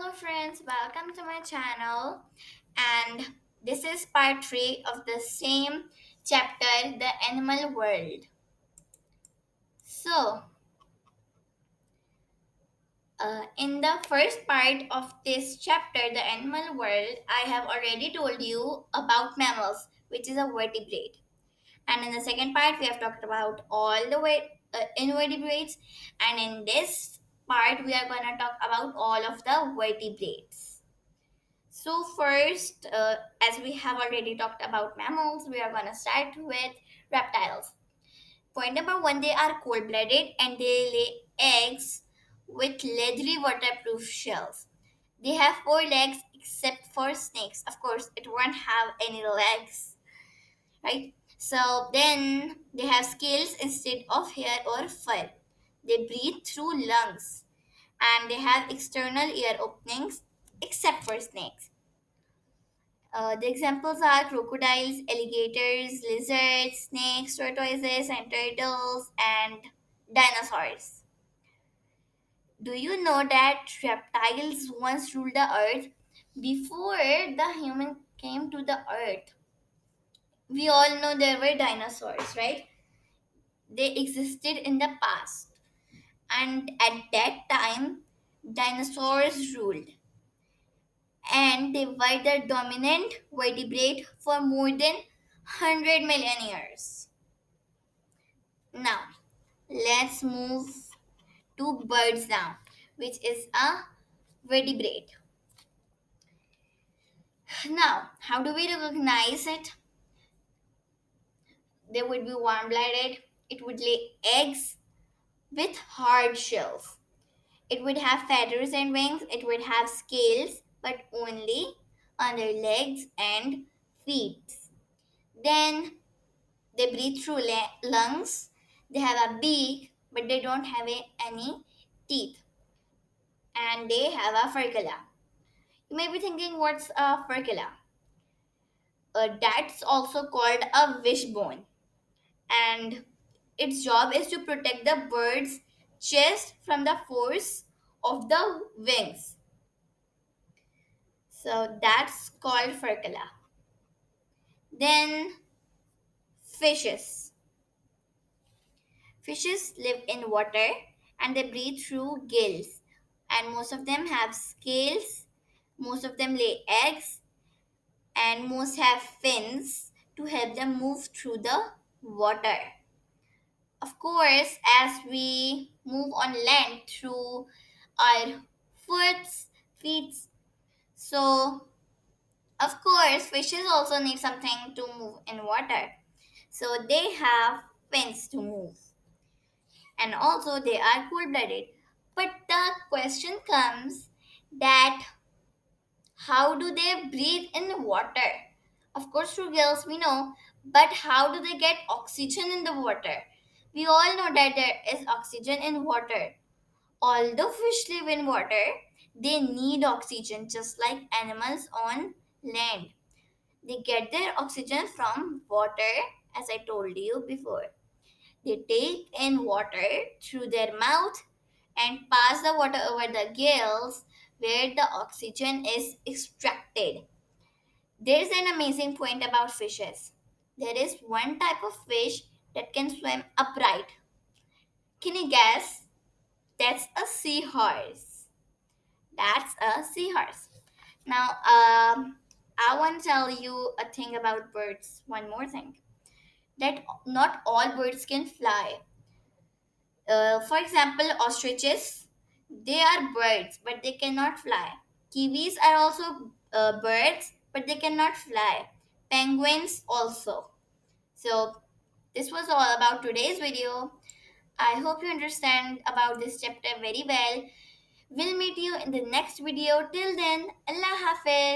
Hello friends, welcome to my channel, and this is part 3 of the same chapter, the animal world. So, in the first part of this chapter, the animal world, I have already told you about mammals, which is a vertebrate. And in the second part, we have talked about all the invertebrates, and in this part, we are going to talk about all of the vertebrates. So first, as we have already talked about mammals, we are gonna start with reptiles. Point number one, they are cold-blooded and they lay eggs with leathery waterproof shells. They have four legs except for snakes. Of course, it won't have any legs, right? So then they have scales instead of hair or fur. They breathe through lungs and they have external ear openings except for snakes. The examples are crocodiles, alligators, lizards, snakes, tortoises, and turtles, and dinosaurs. Do you know that reptiles once ruled the earth before the human came to the earth? We all know there were dinosaurs, right? They existed in the past, and at that time, dinosaurs ruled, and they were the dominant vertebrate for more than 100 million years. Now, let's move to birds now, which is a vertebrate. Now, how do we recognize it? They would be warm blooded, it would lay eggs with hard shells, it would have feathers and wings, it would have scales, but only on their legs and feet. Then they breathe through lungs, they have a beak, but they don't have any teeth, and they have a furcula. You may be thinking, what's a furcula? That's also called a wishbone, and its job is to protect the bird's chest from the force of the wings. So that's called furcula. Then fishes. Fishes live in water and they breathe through gills, and most of them have scales. Most of them lay eggs, and most have fins to help them move through the water. Of course, as we move on land through our feet, so of course, fishes also need something to move in water. So they have fins to move, and also they are cool blooded. But the question comes that how do they breathe in water? Of course, through gills, we know, but how do they get oxygen in the water? We all know that there is oxygen in water. Although fish live in water, they need oxygen just like animals on land. They get their oxygen from water, as I told you before. They take in water through their mouth and pass the water over the gills where the oxygen is extracted. There's an amazing point about fishes. There is one type of fish that can swim upright. Can you guess? That's a seahorse. That's a seahorse. Now, I want to tell you a thing about birds. One more thing. That not all birds can fly. For example, ostriches, they are birds, but they cannot fly. Kiwis are also birds, but they cannot fly. Penguins also. So, this was all about today's video. I hope you understand about this chapter very well. We'll meet you in the next video. Till then, Allah Hafiz.